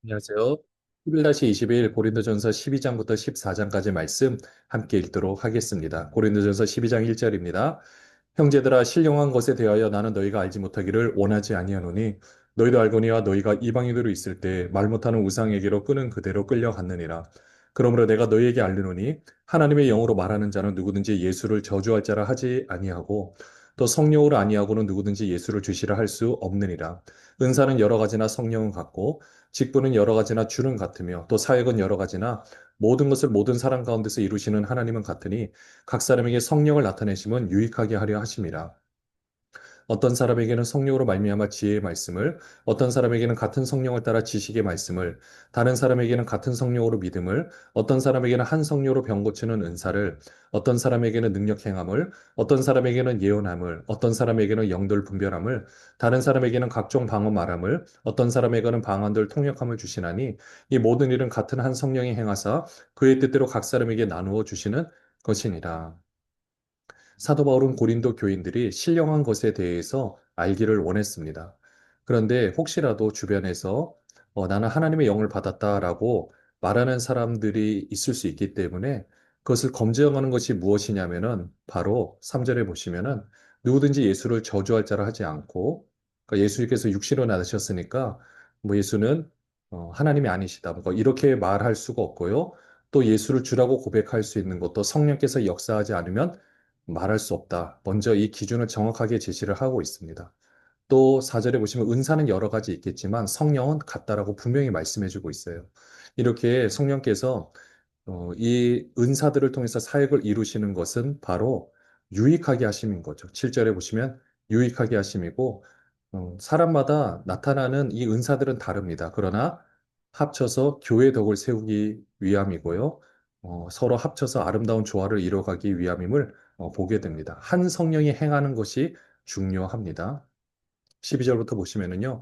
안녕하세요. 11-22일 고린도전서 12장부터 14장까지 말씀 함께 읽도록 하겠습니다. 고린도전서 12장 1절입니다. 형제들아 신령한 것에 대하여 나는 너희가 알지 못하기를 원하지 아니하노니 너희도 알거니와 너희가 이방인으로 있을 때 말 못하는 우상에게로 끄는 그대로 끌려갔느니라. 그러므로 내가 너희에게 알르노니 하나님의 영으로 말하는 자는 누구든지 예수를 저주할 자라 하지 아니하고 또 성령으로 아니하고는 누구든지 예수를 주시라 할 수 없느니라. 은사는 여러 가지나 성령은 같고 직분은 여러 가지나 주는 같으며 또 사역은 여러 가지나 모든 것을 모든 사람 가운데서 이루시는 하나님은 같으니 각 사람에게 성령을 나타내심은 유익하게 하려 하심이라. 어떤 사람에게는 성령으로 말미암아 지혜의 말씀을, 어떤 사람에게는 같은 성령을 따라 지식의 말씀을, 다른 사람에게는 같은 성령으로 믿음을, 어떤 사람에게는 한 성령으로 병 고치는 은사를, 어떤 사람에게는 능력 행함을, 어떤 사람에게는 예언함을, 어떤 사람에게는 영들 분별함을, 다른 사람에게는 각종 방언 말함을, 어떤 사람에게는 방언들 통역함을 주시나니 이 모든 일은 같은 한 성령이 행하사 그의 뜻대로 각 사람에게 나누어 주시는 것이니라. 사도 바울은 고린도 교인들이 신령한 것에 대해서 알기를 원했습니다. 그런데 혹시라도 주변에서 나는 하나님의 영을 받았다라고 말하는 사람들이 있을 수 있기 때문에 그것을 검증하는 것이 무엇이냐면은 바로 3절에 보시면은 누구든지 예수를 저주할 자라 하지 않고 그러니까 예수님께서 육신으로 나으셨으니까 뭐 예수는 하나님이 아니시다. 뭐 이렇게 말할 수가 없고요. 또 예수를 주라고 고백할 수 있는 것도 성령께서 역사하지 않으면 말할 수 없다. 먼저 이 기준을 정확하게 제시를 하고 있습니다. 또 4절에 보시면 은사는 여러 가지 있겠지만 성령은 같다라고 분명히 말씀해주고 있어요. 이렇게 성령께서 이 은사들을 통해서 사역을 이루시는 것은 바로 유익하게 하심인 거죠. 7절에 보시면 유익하게 하심이고 사람마다 나타나는 이 은사들은 다릅니다. 그러나 합쳐서 교회 덕을 세우기 위함이고요. 서로 합쳐서 아름다운 조화를 이뤄가기 위함임을 보게 됩니다. 한 성령이 행하는 것이 중요합니다. 12절부터 보시면은요.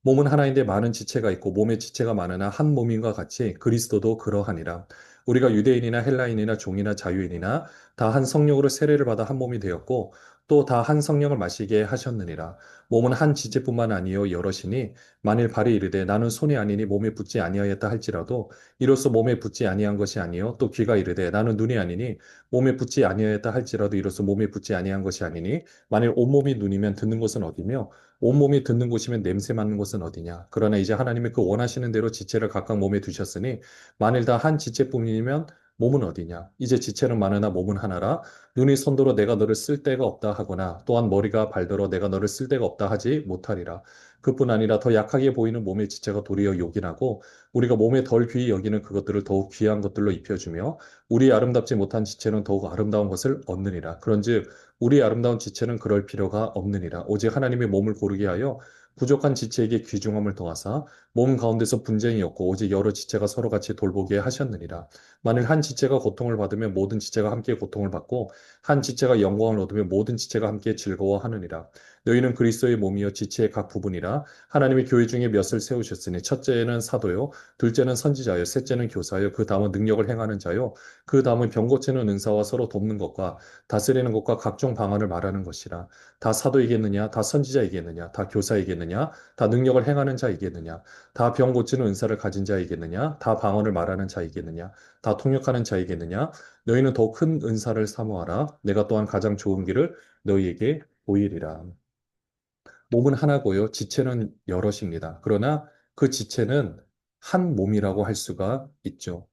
몸은 하나인데 많은 지체가 있고 몸의 지체가 많으나 한 몸인과 같이 그리스도도 그러하니라. 우리가 유대인이나 헬라인이나 종이나 자유인이나 다 한 성령으로 세례를 받아 한 몸이 되었고 또 다 한 성령을 마시게 하셨느니라. 몸은 한 지체뿐만 아니요 여럿이니 만일 발이 이르되 나는 손이 아니니 몸에 붙지 아니하였다 할지라도 이로써 몸에 붙지 아니한 것이 아니요 또 귀가 이르되 나는 눈이 아니니 몸에 붙지 아니하였다 할지라도 이로써 몸에 붙지 아니한 것이 아니니 만일 온몸이 눈이면 듣는 것은 어디며 온몸이 듣는 곳이면 냄새 맡는 곳은 어디냐. 그러나 이제 하나님이 그 원하시는 대로 지체를 각각 몸에 두셨으니 만일 다 한 지체뿐이면 몸은 어디냐. 이제 지체는 많으나 몸은 하나라. 눈이 손더러 내가 너를 쓸 데가 없다 하거나 또한 머리가 발더러 내가 너를 쓸 데가 없다 하지 못하리라. 그뿐 아니라 더 약하게 보이는 몸의 지체가 도리어 요긴하고 우리가 몸에 덜 귀히 여기는 그것들을 더욱 귀한 것들로 입혀주며 우리 아름답지 못한 지체는 더욱 아름다운 것을 얻느니라. 그런즉 우리 아름다운 지체는 그럴 필요가 없느니라. 오직 하나님의 몸을 고르게 하여 부족한 지체에게 귀중함을 더하사 몸 가운데서 분쟁이 없고 오직 여러 지체가 서로 같이 돌보게 하셨느니라. 만일 한 지체가 고통을 받으면 모든 지체가 함께 고통을 받고 한 지체가 영광을 얻으면 모든 지체가 함께 즐거워하느니라. 너희는 그리스도의 몸이요 지체의 각 부분이라. 하나님의 교회 중에 몇을 세우셨으니 첫째는 사도요 둘째는 선지자요 셋째는 교사요 그 다음은 능력을 행하는 자요 그 다음은 병 고치는 은사와 서로 돕는 것과 다스리는 것과 각종 방언을 말하는 것이라. 다 사도이겠느냐? 다 선지자이겠느냐? 다 교사이겠느냐? 다 능력을 행하는 자이겠느냐? 다 병 고치는 은사를 가진 자이겠느냐? 다 방언을 말하는 자이겠느냐? 다 통역하는 자이겠느냐? 너희는 더 큰 은사를 사모하라. 내가 또한 가장 좋은 길을 너희에게 보이리라. 몸은 하나고요. 지체는 여럿입니다. 그러나 그 지체는 한 몸이라고 할 수가 있죠.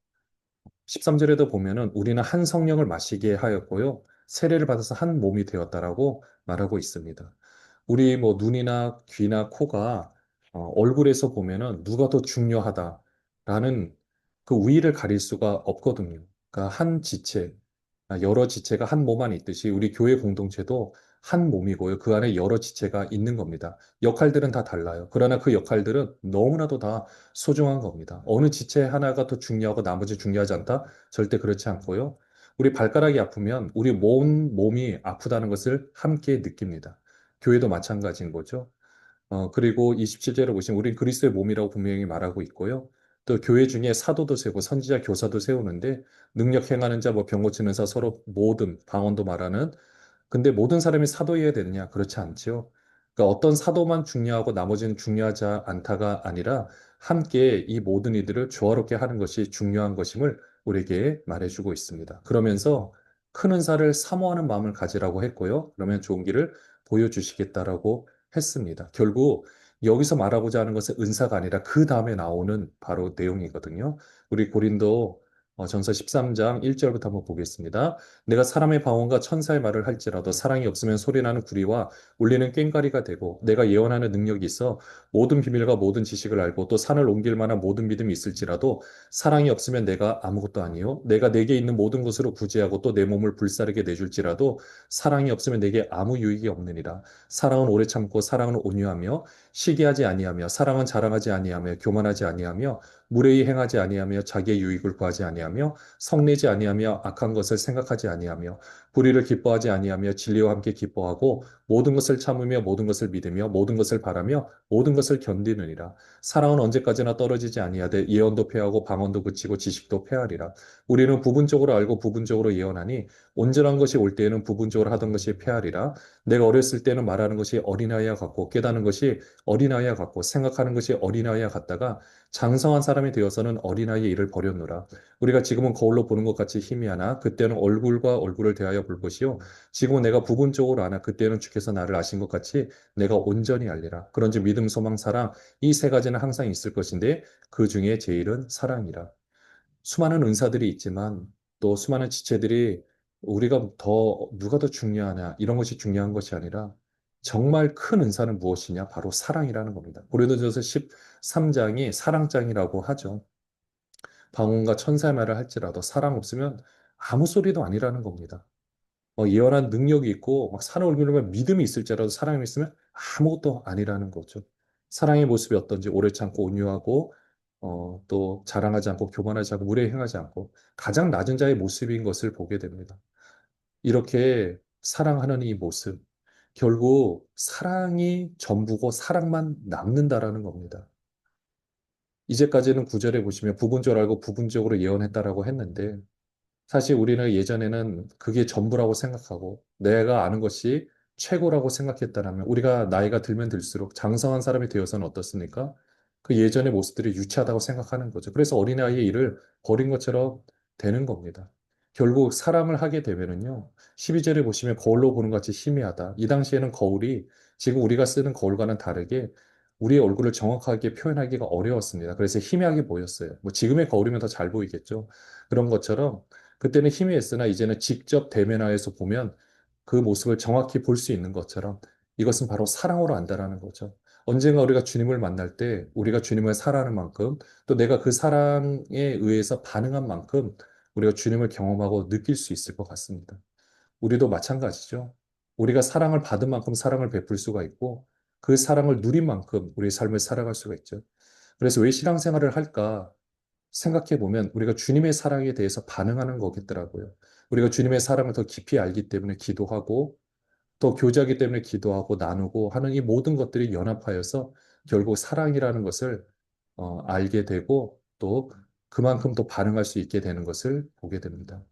13절에도 보면은 우리는 한 성령을 마시게 하였고요. 세례를 받아서 한 몸이 되었다라고 말하고 있습니다. 우리 뭐 눈이나 귀나 코가 얼굴에서 보면은 누가 더 중요하다라는 그 우위를 가릴 수가 없거든요. 그러니까 한 지체, 여러 지체가 한 몸 안에 있듯이 우리 교회 공동체도 한 몸이고요. 그 안에 여러 지체가 있는 겁니다. 역할들은 다 달라요. 그러나 그 역할들은 너무나도 다 소중한 겁니다. 어느 지체 하나가 더 중요하고 나머지 중요하지 않다? 절대 그렇지 않고요. 우리 발가락이 아프면 우리 몸이 아프다는 것을 함께 느낍니다. 교회도 마찬가지인 거죠. 그리고 27절에 보시면 우린 그리스도의 몸이라고 분명히 말하고 있고요. 또 교회 중에 사도도 세고 선지자 교사도 세우는데 능력 행하는 자, 뭐 병 고치는 자 서로 모든 방언도 말하는 근데 모든 사람이 사도여야 되느냐? 그렇지 않지요. 그러니까 어떤 사도만 중요하고 나머지는 중요하지 않다가 아니라 함께 이 모든 이들을 조화롭게 하는 것이 중요한 것임을 우리에게 말해주고 있습니다. 그러면서 큰 은사를 사모하는 마음을 가지라고 했고요. 그러면 좋은 길을 보여주시겠다라고 했습니다. 결국 여기서 말하고자 하는 것은 은사가 아니라 그 다음에 나오는 바로 내용이거든요. 우리 고린도 전서 13장 1절부터 한번 보겠습니다. 내가 사람의 방언과 천사의 말을 할지라도 사랑이 없으면 소리나는 구리와 울리는 꽹과리가 되고 내가 예언하는 능력이 있어 모든 비밀과 모든 지식을 알고 또 산을 옮길 만한 모든 믿음이 있을지라도 사랑이 없으면 내가 아무것도 아니요 내가 내게 있는 모든 것으로 구제하고 또 내 몸을 불사르게 내줄지라도 사랑이 없으면 내게 아무 유익이 없느니라. 사랑은 오래 참고 사랑은 온유하며 시기하지 아니하며 사랑은 자랑하지 아니하며 교만하지 아니하며 무례히 행하지 아니하며 자기의 유익을 구하지 아니하며 성내지 아니하며 악한 것을 생각하지 아니하며 불의를 기뻐하지 아니하며 진리와 함께 기뻐하고 모든 것을 참으며 모든 것을 믿으며 모든 것을 바라며 모든 것을 견디느니라. 사랑은 언제까지나 떨어지지 아니하되 예언도 패하고 방언도 그치고 지식도 패하리라. 우리는 부분적으로 알고 부분적으로 예언하니 온전한 것이 올 때에는 부분적으로 하던 것이 패하리라. 내가 어렸을 때는 말하는 것이 어린아이와 같고 깨닫는 것이 어린아이와 같고 생각하는 것이 어린아이와 같다가 장성한 사람이 되어서는 어린아이의 일을 버렸노라. 우리가 지금은 거울로 보는 것 같이 희미하나 그때는 얼굴과 얼굴을 대하여 볼 것이요 지금은 내가 부분적으로 아나 그때는 주께서 나를 아신 것 같이 내가 온전히 알리라. 그런즉 믿음, 소망, 사랑 이 세 가지는 항상 있을 것인데 그 중에 제일은 사랑이라. 수많은 은사들이 있지만 또 수많은 지체들이 우리가 더 누가 더 중요하냐 이런 것이 중요한 것이 아니라 정말 큰 은사는 무엇이냐? 바로 사랑이라는 겁니다. 고린도전서 13장이 사랑장이라고 하죠. 방언과 천사의 말을 할지라도 사랑 없으면 아무 소리도 아니라는 겁니다. 예언한 능력이 있고 막 산을 올리면 믿음이 있을지라도 사랑이 있으면 아무것도 아니라는 거죠. 사랑의 모습이 어떤지 오래 참고 온유하고 또 자랑하지 않고 교만하지 않고 무례히 행하지 않고 가장 낮은 자의 모습인 것을 보게 됩니다. 이렇게 사랑하는 이 모습 결국 사랑이 전부고 사랑만 남는다라는 겁니다. 이제까지는 구절에 보시면 부분적으로 알고 부분적으로 예언했다라고 했는데 사실 우리는 예전에는 그게 전부라고 생각하고 내가 아는 것이 최고라고 생각했다라면 우리가 나이가 들면 들수록 장성한 사람이 되어서는 어떻습니까? 그 예전의 모습들이 유치하다고 생각하는 거죠. 그래서 어린아이의 일을 버린 것처럼 되는 겁니다. 결국 사랑을 하게 되면은요, 12절에 보시면 거울로 보는 것 같이 희미하다. 이 당시에는 거울이 지금 우리가 쓰는 거울과는 다르게 우리의 얼굴을 정확하게 표현하기가 어려웠습니다. 그래서 희미하게 보였어요. 뭐 지금의 거울이면 더 잘 보이겠죠. 그런 것처럼 그때는 희미했으나 이제는 직접 대면하여서 보면 그 모습을 정확히 볼 수 있는 것처럼 이것은 바로 사랑으로 안다라는 거죠. 언젠가 우리가 주님을 만날 때 우리가 주님을 사랑하는 만큼 또 내가 그 사랑에 의해서 반응한 만큼 우리가 주님을 경험하고 느낄 수 있을 것 같습니다. 우리도 마찬가지죠. 우리가 사랑을 받은 만큼 사랑을 베풀 수가 있고 그 사랑을 누린 만큼 우리의 삶을 살아갈 수가 있죠. 그래서 왜 신앙생활을 할까? 생각해 보면 우리가 주님의 사랑에 대해서 반응하는 거겠더라고요. 우리가 주님의 사랑을 더 깊이 알기 때문에 기도하고 더 교제하기 때문에 기도하고 나누고 하는 이 모든 것들이 연합하여서 결국 사랑이라는 것을 알게 되고 또 그만큼 또 반응할 수 있게 되는 것을 보게 됩니다.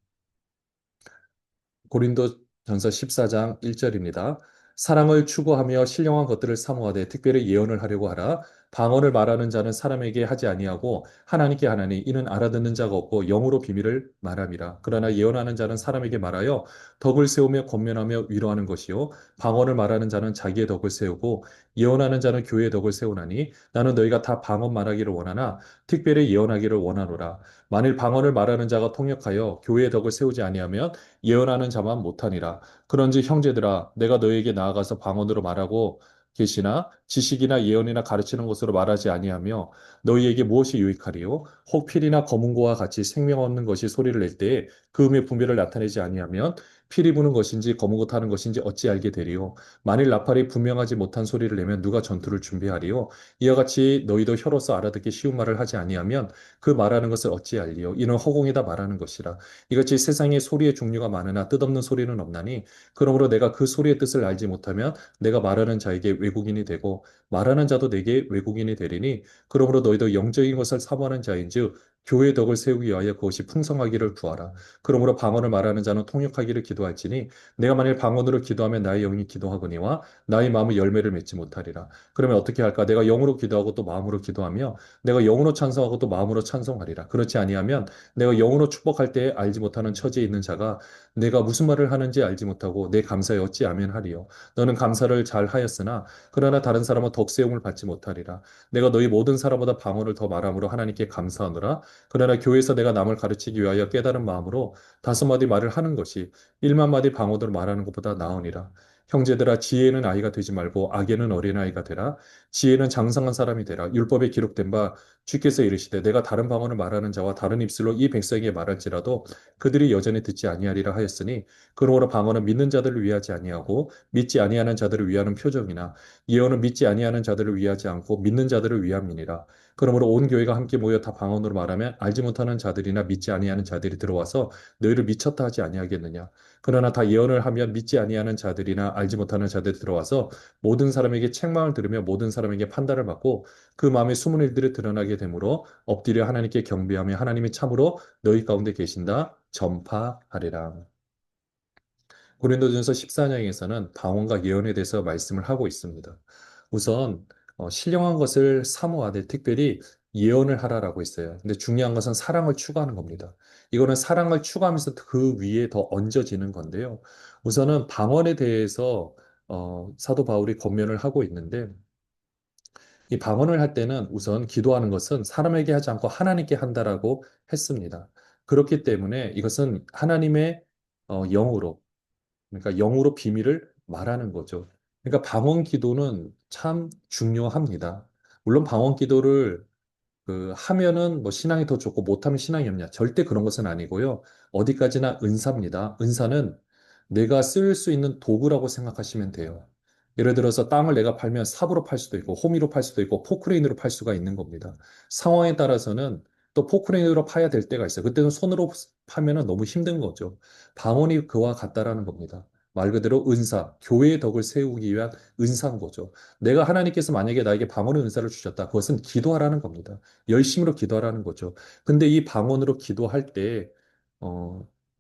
고린도전서 14장 1절입니다. 사랑을 추구하며 신령한 것들을 사모하되 특별히 예언을 하려고 하라. 방언을 말하는 자는 사람에게 하지 아니하고 하나님께 하나니 이는 알아듣는 자가 없고 영으로 비밀을 말함이라. 그러나 예언하는 자는 사람에게 말하여 덕을 세우며 권면하며 위로하는 것이요 방언을 말하는 자는 자기의 덕을 세우고 예언하는 자는 교회의 덕을 세우나니 나는 너희가 다 방언 말하기를 원하나 특별히 예언하기를 원하노라. 만일 방언을 말하는 자가 통역하여 교회의 덕을 세우지 아니하면 예언하는 자만 못하니라. 그런즉 형제들아 내가 너희에게 나아가서 방언으로 말하고 계시나 지식이나 예언이나 가르치는 것으로 말하지 아니하며 너희에게 무엇이 유익하리요? 혹 필이나 검은고와 같이 생명 없는 것이 소리를 낼 때에 그 음의 분별을 나타내지 아니하면 피리 부는 것인지 검은 것 하는 것인지 어찌 알게 되리요? 만일 나팔이 분명하지 못한 소리를 내면 누가 전투를 준비하리요? 이와 같이 너희도 혀로서 알아듣기 쉬운 말을 하지 아니하면 그 말하는 것을 어찌 알리요? 이는 허공이다 말하는 것이라. 이같이 세상에 소리의 종류가 많으나 뜻없는 소리는 없나니 그러므로 내가 그 소리의 뜻을 알지 못하면 내가 말하는 자에게 외국인이 되고 말하는 자도 내게 외국인이 되리니 그러므로 너희도 영적인 것을 사모하는 자인즉 교회 덕을 세우기 위하여 그것이 풍성하기를 구하라. 그러므로 방언을 말하는 자는 통역하기를 기도할지니 내가 만일 방언으로 기도하면 나의 영이 기도하거니와 나의 마음은 열매를 맺지 못하리라. 그러면 어떻게 할까? 내가 영으로 기도하고 또 마음으로 기도하며 내가 영으로 찬송하고 또 마음으로 찬송하리라. 그렇지 아니하면 내가 영으로 축복할 때에 알지 못하는 처지에 있는 자가 내가 무슨 말을 하는지 알지 못하고 내 감사에 어찌 아멘하리요. 너는 감사를 잘 하였으나 그러나 다른 사람은 덕세움을 받지 못하리라. 내가 너희 모든 사람보다 방언을 더 말함으로 하나님께 감사하노라. 그러나 교회에서 내가 남을 가르치기 위하여 깨달은 마음으로 다섯 마디 말을 하는 것이 일만 마디 방언으로 말하는 것보다 나으니라. 형제들아 지혜는 아이가 되지 말고 악에는 어린아이가 되라. 지혜는 장성한 사람이 되라. 율법에 기록된 바 주께서 이르시되 내가 다른 방언을 말하는 자와 다른 입술로 이 백성에게 말할지라도 그들이 여전히 듣지 아니하리라 하였으니 그러므로 방언은 믿는 자들을 위하지 아니하고 믿지 아니하는 자들을 위하는 표적이나 예언은 믿지 아니하는 자들을 위하지 않고 믿는 자들을 위함이니라. 그러므로 온 교회가 함께 모여 다 방언으로 말하면 알지 못하는 자들이나 믿지 아니하는 자들이 들어와서 너희를 미쳤다 하지 아니하겠느냐. 그러나 다 예언을 하면 믿지 아니하는 자들이나 알지 못하는 자들이 들어와서 모든 사람에게 책망을 들으며 모든 사람에게 판단을 받고 그 마음에 숨은 일들이 드러나게 되므로 엎드려 하나님께 경배하며 하나님이 참으로 너희 가운데 계신다 전파하리라. 고린도전서 14장에서는 방언과 예언에 대해서 말씀을 하고 있습니다. 우선 신령한 것을 사모하되 특별히 예언을 하라라고 했어요. 근데 중요한 것은 사랑을 추구하는 겁니다. 이거는 사랑을 추구하면서 그 위에 더 얹어지는 건데요. 우선은 방언에 대해서 사도 바울이 권면을 하고 있는데 이 방언을 할 때는 우선 기도하는 것은 사람에게 하지 않고 하나님께 한다라고 했습니다. 그렇기 때문에 이것은 하나님의 영으로 그러니까 영으로 비밀을 말하는 거죠. 그러니까 방언 기도는 참 중요합니다. 물론 방언 기도를 하면은 뭐 신앙이 더 좋고 못하면 신앙이 없냐. 절대 그런 것은 아니고요. 어디까지나 은사입니다. 은사는 내가 쓸 수 있는 도구라고 생각하시면 돼요. 예를 들어서 땅을 내가 팔면 삽으로 팔 수도 있고 호미로 팔 수도 있고 포크레인으로 팔 수가 있는 겁니다. 상황에 따라서는 또 포크레인으로 파야 될 때가 있어요. 그때는 손으로 파면은 너무 힘든 거죠. 방언이 그와 같다라는 겁니다. 말 그대로 은사, 교회의 덕을 세우기 위한 은사인 거죠. 내가 하나님께서 만약에 나에게 방언의 은사를 주셨다. 그것은 기도하라는 겁니다. 열심으로 기도하라는 거죠. 근데 이 방언으로 기도할 때,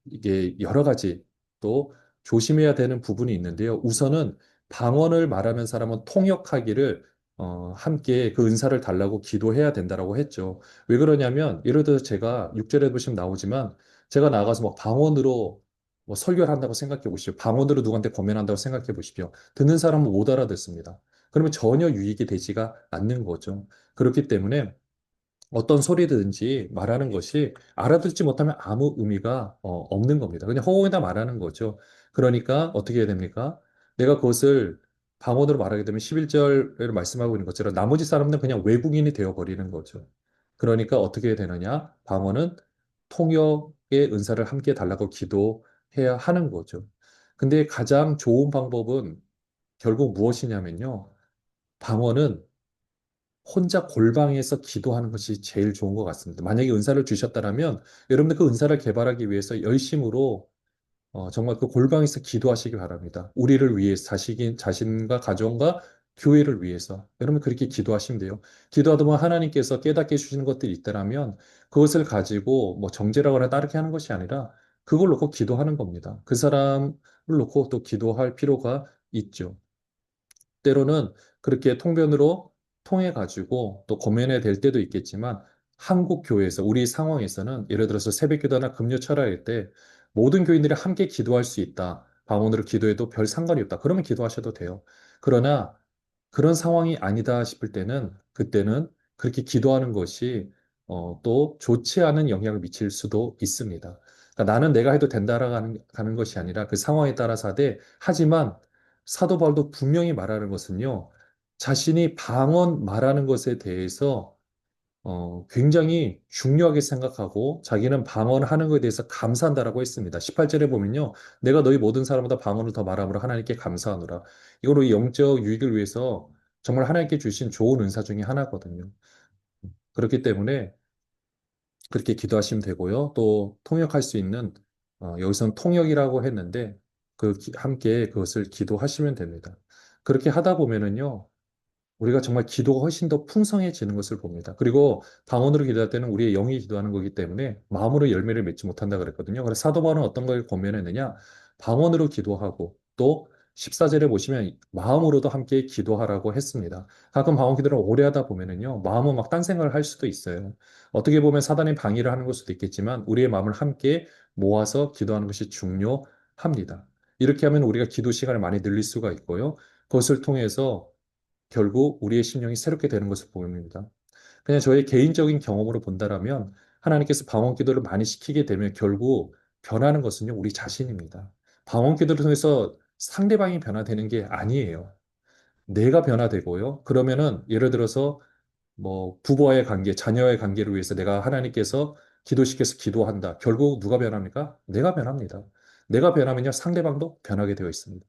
이게 여러 가지 또 조심해야 되는 부분이 있는데요. 우선은 방언을 말하는 사람은 통역하기를 함께 그 은사를 달라고 기도해야 된다라고 했죠. 왜 그러냐면, 예를 들어서 제가 6절에 보시면 나오지만, 제가 나가서 막 방언으로 뭐 설교를 한다고 생각해 보십시오. 방언으로 누구한테 권면한다고 생각해 보십시오. 듣는 사람은 못 알아듣습니다. 그러면 전혀 유익이 되지가 않는 거죠. 그렇기 때문에 어떤 소리든지 말하는 것이 알아듣지 못하면 아무 의미가 없는 겁니다. 그냥 허공에다 말하는 거죠. 그러니까 어떻게 해야 됩니까? 내가 그것을 방언으로 말하게 되면 11절에 말씀하고 있는 것처럼 나머지 사람들은 그냥 외국인이 되어버리는 거죠. 그러니까 어떻게 해야 되느냐? 방언은 통역의 은사를 함께 달라고 기도해야 하는 거죠. 근데 가장 좋은 방법은 결국 무엇이냐면요. 방언은 혼자 골방에서 기도하는 것이 제일 좋은 것 같습니다. 만약에 은사를 주셨다면 여러분들 그 은사를 개발하기 위해서 열심으로 정말 그 골방에서 기도하시기 바랍니다. 우리를 위해서 자신과 가정과 교회를 위해서 여러분 그렇게 기도하시면 돼요. 기도하다 보면 하나님께서 깨닫게 해주시는 것들이 있다면 그것을 가지고 뭐 정죄라거나 다르게 하는 것이 아니라 그걸 놓고 기도하는 겁니다. 그 사람을 놓고 또 기도할 필요가 있죠. 때로는 그렇게 통변으로 통해 가지고 또 고민해야 될 때도 있겠지만 한국 교회에서 우리 상황에서는 예를 들어서 새벽 기도나 금요 철학일 때 모든 교인들이 함께 기도할 수 있다. 방언으로 기도해도 별 상관이 없다. 그러면 기도하셔도 돼요. 그러나 그런 상황이 아니다 싶을 때는 그때는 그렇게 기도하는 것이 또 좋지 않은 영향을 미칠 수도 있습니다. 그러니까 나는 내가 해도 된다라고 가는 것이 아니라 그 상황에 따라서 하되 하지만 사도 바울도 분명히 말하는 것은요. 자신이 방언 말하는 것에 대해서 굉장히 중요하게 생각하고 자기는 방언하는 것에 대해서 감사한다라고 했습니다. 18절에 보면요. 내가 너희 모든 사람보다 방언을 더 말함으로 하나님께 감사하노라. 이거로 이 영적 유익을 위해서 정말 하나님께 주신 좋은 은사 중에 하나거든요. 그렇기 때문에 그렇게 기도하시면 되고요. 또 통역할 수 있는 여기선 통역이라고 했는데 함께 그것을 기도하시면 됩니다. 그렇게 하다 보면은요. 우리가 정말 기도가 훨씬 더 풍성해지는 것을 봅니다. 그리고 방언으로 기도할 때는 우리의 영이 기도하는 거기 때문에 마음으로 열매를 맺지 못한다 그랬거든요. 그래서 사도 바울은 어떤 걸 권면했느냐? 방언으로 기도하고 또 14절에 보시면 마음으로도 함께 기도하라고 했습니다. 가끔 방언 기도를 오래 하다 보면은요, 마음은 막 딴 생각을 할 수도 있어요. 어떻게 보면 사단이 방해를 하는 걸 수도 있겠지만 우리의 마음을 함께 모아서 기도하는 것이 중요합니다. 이렇게 하면 우리가 기도 시간을 많이 늘릴 수가 있고요. 그것을 통해서 결국 우리의 심령이 새롭게 되는 것을 보입니다. 그냥 저의 개인적인 경험으로 본다라면 하나님께서 방언 기도를 많이 시키게 되면 결국 변하는 것은요, 우리 자신입니다. 방언 기도를 통해서 상대방이 변화되는 게 아니에요. 내가 변화되고요. 그러면은 예를 들어서 뭐 부부와의 관계, 자녀와의 관계를 위해서 내가 하나님께서 기도시켜서 기도한다. 결국 누가 변합니까? 내가 변합니다. 내가 변하면요, 상대방도 변하게 되어 있습니다.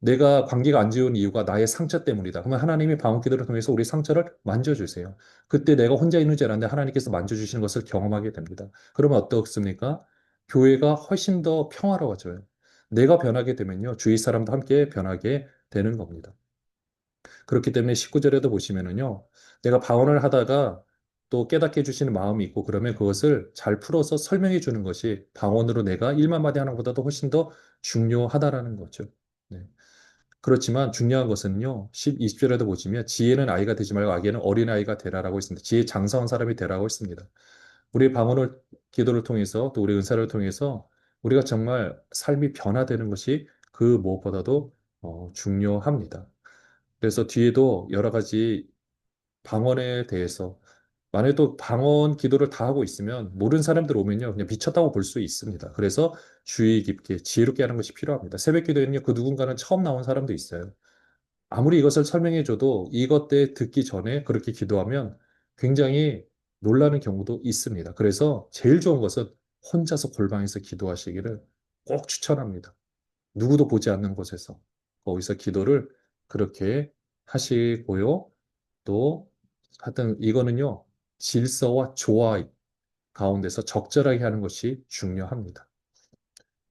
내가 관계가 안 좋은 이유가 나의 상처 때문이다. 그러면 하나님이 방언 기도를 통해서 우리 상처를 만져주세요. 그때 내가 혼자 있는 줄 알았는데 하나님께서 만져주시는 것을 경험하게 됩니다. 그러면 어떻습니까? 교회가 훨씬 더 평화로워져요. 내가 변하게 되면요. 주위 사람도 함께 변하게 되는 겁니다. 그렇기 때문에 19절에도 보시면은요. 내가 방언을 하다가 또 깨닫게 해주시는 마음이 있고 그러면 그것을 잘 풀어서 설명해 주는 것이 방언으로 내가 1만 마디 하는 것보다도 훨씬 더 중요하다라는 거죠. 네. 그렇지만 중요한 것은요, 20절에도 보시면 지혜는 아이가 되지 말고 아기는 어린아이가 되라라고 있습니다. 지혜 장성한 사람이 되라고 했습니다. 우리의 방언을, 기도를 통해서 또 우리 은사를 통해서 우리가 정말 삶이 변화되는 것이 그 무엇보다도 중요합니다. 그래서 뒤에도 여러 가지 방언에 대해서 만약에 또 방언 기도를 다 하고 있으면 모르는 사람들 오면요 그냥 미쳤다고 볼 수 있습니다. 그래서 주의 깊게 지혜롭게 하는 것이 필요합니다. 새벽 기도에는요 그 누군가는 처음 나온 사람도 있어요. 아무리 이것을 설명해 줘도 이것 때 듣기 전에 그렇게 기도하면 굉장히 놀라는 경우도 있습니다. 그래서 제일 좋은 것은 혼자서 골방에서 기도하시기를 꼭 추천합니다. 누구도 보지 않는 곳에서 거기서 기도를 그렇게 하시고요. 또 하여튼 이거는요. 질서와 조화 가운데서 적절하게 하는 것이 중요합니다.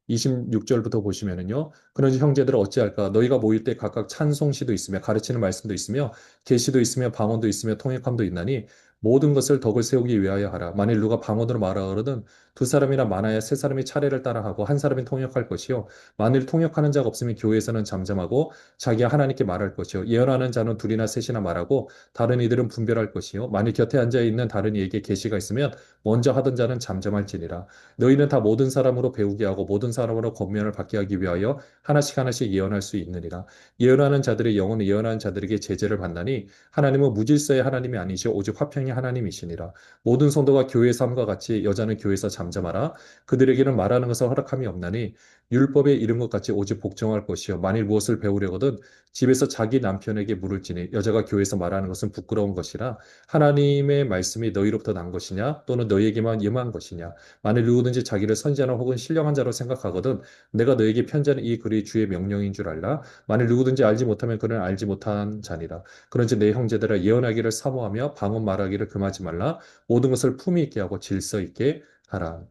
26절부터 보시면은요. 그런지 형제들은 어찌할까? 너희가 모일 때 각각 찬송시도 있으며 가르치는 말씀도 있으며 계시도 있으며 방언도 있으며 통역함도 있나니 모든 것을 덕을 세우기 위하여 하라. 만일 누가 방언으로 말하거든 두 사람이나 많아야 세 사람이 차례를 따라하고 한 사람이 통역할 것이요. 만일 통역하는 자가 없으면 교회에서는 잠잠하고 자기가 하나님께 말할 것이요. 예언하는 자는 둘이나 셋이나 말하고 다른 이들은 분별할 것이요. 만일 곁에 앉아 있는 다른 이에게 계시가 있으면 먼저 하던 자는 잠잠할지니라. 너희는 다 모든 사람으로 배우게 하고 모든 사람으로 권면을 받게 하기 위하여 하나씩 하나씩 예언할 수 있느니라. 예언하는 자들의 영은 예언하는 자들에게 제재를 받나니 하나님은 무질서의 하나님이 아니시오 오직 화평의 하나님이시니라. 모든 성도가 교회 삶과 같이 여자는 교회에서 잠잠하라. 그들에게는 말하는 것을 허락함이 없나니 율법에 이른 것 같이 오직 복종할 것이요 만일 무엇을 배우려거든 집에서 자기 남편에게 물을지니 여자가 교회에서 말하는 것은 부끄러운 것이라 하나님의 말씀이 너희로부터 난 것이냐 또는 너희에게만 임한 것이냐 만일 누구든지 자기를 선지자나 혹은 신령한 자로 생각하거든 내가 너에게 편지하는 이 글이 주의 명령인 줄 알라. 만일 누구든지 알지 못하면 그는 알지 못한 자니라. 그런지 내 형제들아 예언하기를 사모하며 방언 말하기를 금하지 말라. 모든 것을 품위 있게 하고 질서 있게 하라.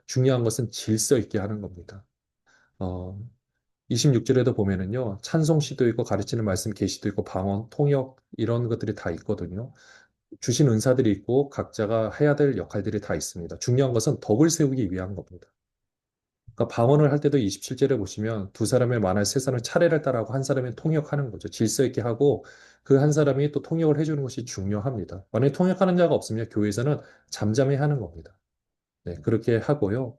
중요한 것은 질서 있게 하는 겁니다. 어, 26절에도 보면은요, 찬송시도 있고 가르치는 말씀 계시도 있고 방언, 통역 이런 것들이 다 있거든요. 주신 은사들이 있고 각자가 해야 될 역할들이 다 있습니다. 중요한 것은 덕을 세우기 위한 겁니다. 그러니까 방언을 할 때도 27절에 보시면 두 사람의 만할 세 사람의 차례를 따라하고 한 사람이 통역하는 거죠. 질서 있게 하고 그 한 사람이 또 통역을 해주는 것이 중요합니다. 만약에 통역하는 자가 없으면 교회에서는 잠잠해 하는 겁니다. 네, 그렇게 하고요.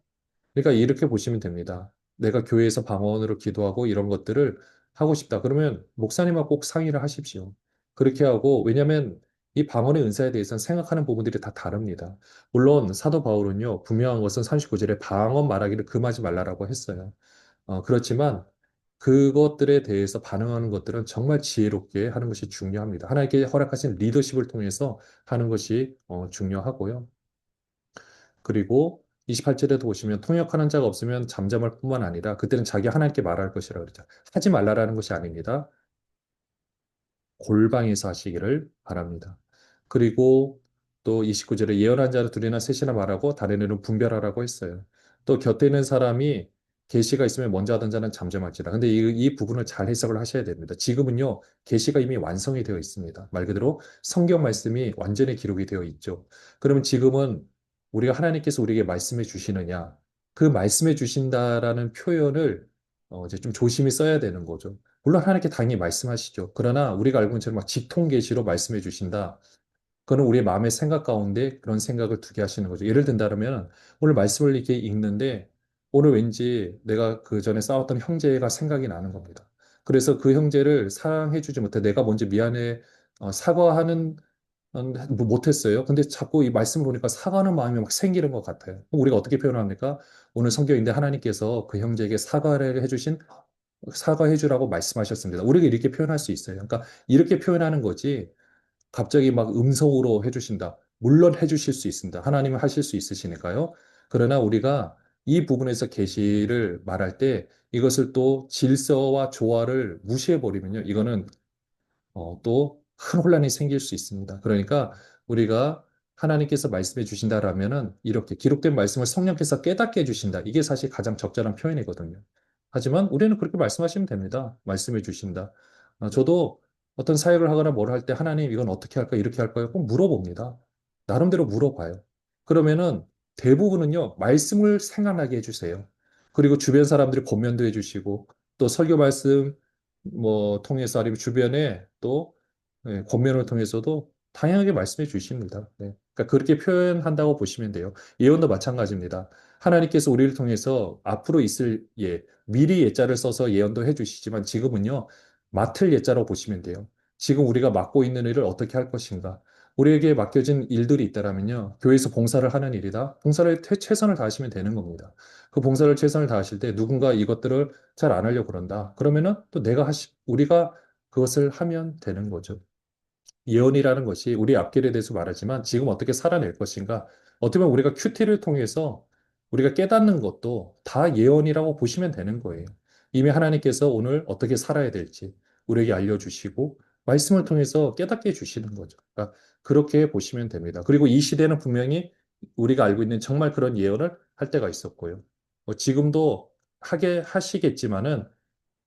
그러니까 이렇게 보시면 됩니다. 내가 교회에서 방언으로 기도하고 이런 것들을 하고 싶다. 그러면 목사님하고 꼭 상의를 하십시오. 그렇게 하고, 왜냐하면 이 방언의 은사에 대해서는 생각하는 부분들이 다 다릅니다. 물론 사도 바울은요, 분명한 것은 39절에 방언 말하기를 금하지 말라라고 했어요. 그렇지만 그것들에 대해서 반응하는 것들은 정말 지혜롭게 하는 것이 중요합니다. 하나님께 허락하신 리더십을 통해서 하는 것이 중요하고요. 그리고 28절에도 보시면 통역하는 자가 없으면 잠잠할 뿐만 아니라 그때는 자기 하나님께 말할 것이라 그러죠. 하지 말라라는 것이 아닙니다. 골방에서 하시기를 바랍니다. 그리고 또 29절에 예언한 자는 둘이나 셋이나 말하고 다른 이는 분별하라고 했어요. 또 곁에 있는 사람이 계시가 있으면 먼저 하던 자는 잠잠할지라. 근데 이 부분을 잘 해석을 하셔야 됩니다. 지금은요, 계시가 이미 완성이 되어 있습니다. 말 그대로 성경 말씀이 완전히 기록이 되어 있죠. 그러면 지금은 우리가 하나님께서 우리에게 말씀해 주시느냐, 그 말씀해 주신다라는 표현을 이제 좀 조심히 써야 되는 거죠. 물론 하나님께 당연히 말씀하시죠. 그러나 우리가 알고 있는 것처럼 막 직통 계시로 말씀해 주신다. 그거는 우리의 마음의 생각 가운데 그런 생각을 두게 하시는 거죠. 예를 든다면 오늘 말씀을 이렇게 읽는데 오늘 왠지 내가 그 전에 싸웠던 형제가 생각이 나는 겁니다. 그래서 그 형제를 사랑해 주지 못해 내가 먼저 미안해 사과하는 뭐 못했어요. 근데 자꾸 이 말씀을 보니까 사과하는 마음이 막 생기는 것 같아요. 그럼 우리가 어떻게 표현합니까? 오늘 성경인데 하나님께서 그 형제에게 사과를 해주신 사과해 주라고 말씀하셨습니다. 우리가 이렇게 표현할 수 있어요. 그러니까 이렇게 표현하는 거지. 갑자기 막 음성으로 해주신다. 물론 해주실 수 있습니다. 하나님은 하실 수 있으시니까요. 그러나 우리가 이 부분에서 계시를 말할 때 이것을 또 질서와 조화를 무시해버리면요. 이거는 또 큰 혼란이 생길 수 있습니다. 그러니까 우리가 하나님께서 말씀해 주신다라면은 이렇게 기록된 말씀을 성령께서 깨닫게 해주신다. 이게 사실 가장 적절한 표현이거든요. 하지만 우리는 그렇게 말씀하시면 됩니다. 말씀해 주신다. 저도 어떤 사역을 하거나 뭘 할 때 하나님 이건 어떻게 할까 이렇게 할까요? 꼭 물어봅니다. 나름대로 물어봐요. 그러면은 대부분은요 말씀을 생각나게 해주세요. 그리고 주변 사람들이 권면도 해주시고 또 설교 말씀 뭐 통해서 아니면 주변에 또 권면을 통해서도 다양하게 말씀해 주십니다. 네. 그러니까 그렇게 표현한다고 보시면 돼요. 예언도 마찬가지입니다. 하나님께서 우리를 통해서 앞으로 있을 미리 예자를 써서 예언도 해 주시지만 지금은요, 맡을 예자로 보시면 돼요. 지금 우리가 맡고 있는 일을 어떻게 할 것인가? 우리에게 맡겨진 일들이 있다라면요, 교회에서 봉사를 하는 일이다. 봉사를 최선을 다하시면 되는 겁니다. 그 봉사를 최선을 다하실 때 누군가 이것들을 잘 안 하려고 그런다. 그러면은 또 우리가 그것을 하면 되는 거죠. 예언이라는 것이 우리 앞길에 대해서 말하지만 지금 어떻게 살아낼 것인가? 어떻게 보면 우리가 큐티를 통해서 우리가 깨닫는 것도 다 예언이라고 보시면 되는 거예요. 이미 하나님께서 오늘 어떻게 살아야 될지 우리에게 알려주시고 말씀을 통해서 깨닫게 해주시는 거죠. 그러니까 그렇게 보시면 됩니다. 그리고 이 시대는 분명히 우리가 알고 있는 정말 그런 예언을 할 때가 있었고요. 지금도 하게 하시겠지만은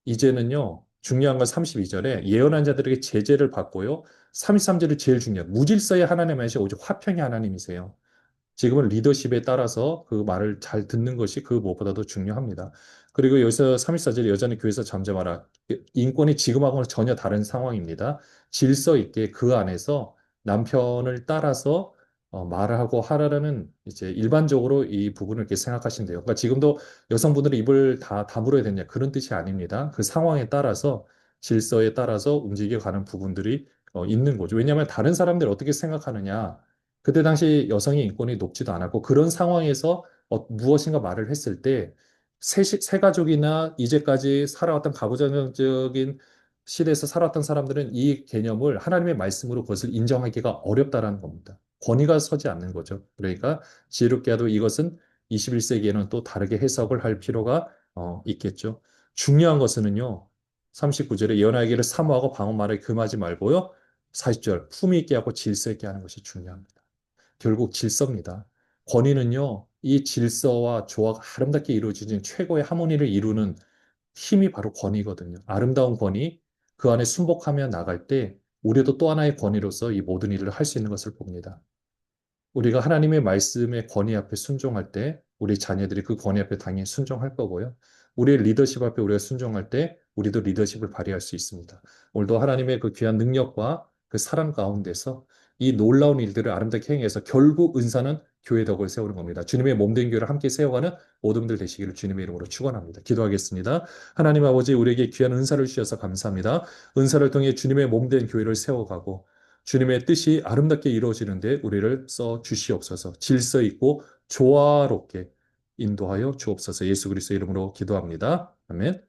이제는요, 중요한 건 32절에 예언한 자들에게 제재를 받고요. 33절이 제일 중요해요. 무질서의 하나님이 아니시 오직 화평의 하나님이세요. 지금은 리더십에 따라서 그 말을 잘 듣는 것이 그 무엇보다도 중요합니다. 그리고 여기서 34절에 여전히 교회에서 잠잠하라. 인권이 지금하고는 전혀 다른 상황입니다. 질서 있게 그 안에서 남편을 따라서 말을 하고 하라는 이제 일반적으로 이 부분을 이렇게 생각하시면 돼요. 그러니까 지금도 여성분들이 입을 다 다물어야 되냐 그런 뜻이 아닙니다. 그 상황에 따라서 질서에 따라서 움직여 가는 부분들이 있는 거죠. 왜냐하면 다른 사람들이 어떻게 생각하느냐 그때 당시 여성의 인권이 높지도 않았고 그런 상황에서 무엇인가 말을 했을 때 새 가족이나 이제까지 살아왔던 가부장적인 시대에서 살아왔던 사람들은 이 개념을 하나님의 말씀으로 그것을 인정하기가 어렵다라는 겁니다. 권위가 서지 않는 거죠. 그러니까 지혜롭게도 이것은 21세기에는 또 다르게 해석을 할 필요가 있겠죠. 중요한 것은요. 39절에 예언하기를 사모하고 방언 말을 금하지 말고요. 40절 품위 있게 하고 질서 있게 하는 것이 중요합니다. 결국 질서입니다. 권위는요, 이 질서와 조화가 아름답게 이루어지는 최고의 하모니를 이루는 힘이 바로 권위거든요. 아름다운 권위, 그 안에 순복하며 나갈 때 우리도 또 하나의 권위로서 이 모든 일을 할 수 있는 것을 봅니다. 우리가 하나님의 말씀의 권위 앞에 순종할 때 우리 자녀들이 그 권위 앞에 당연히 순종할 거고요. 우리의 리더십 앞에 우리가 순종할 때 우리도 리더십을 발휘할 수 있습니다. 오늘도 하나님의 그 귀한 능력과 그 사랑 가운데서 이 놀라운 일들을 아름답게 행해서 결국 은사는 교회 덕을 세우는 겁니다. 주님의 몸된 교회를 함께 세워가는 모든 분들 되시기를 주님의 이름으로 축원합니다. 기도하겠습니다. 하나님 아버지 우리에게 귀한 은사를 주셔서 감사합니다. 은사를 통해 주님의 몸된 교회를 세워가고 주님의 뜻이 아름답게 이루어지는데 우리를 써 주시옵소서. 질서 있고 조화롭게 인도하여 주옵소서. 예수 그리스도 이름으로 기도합니다. 아멘.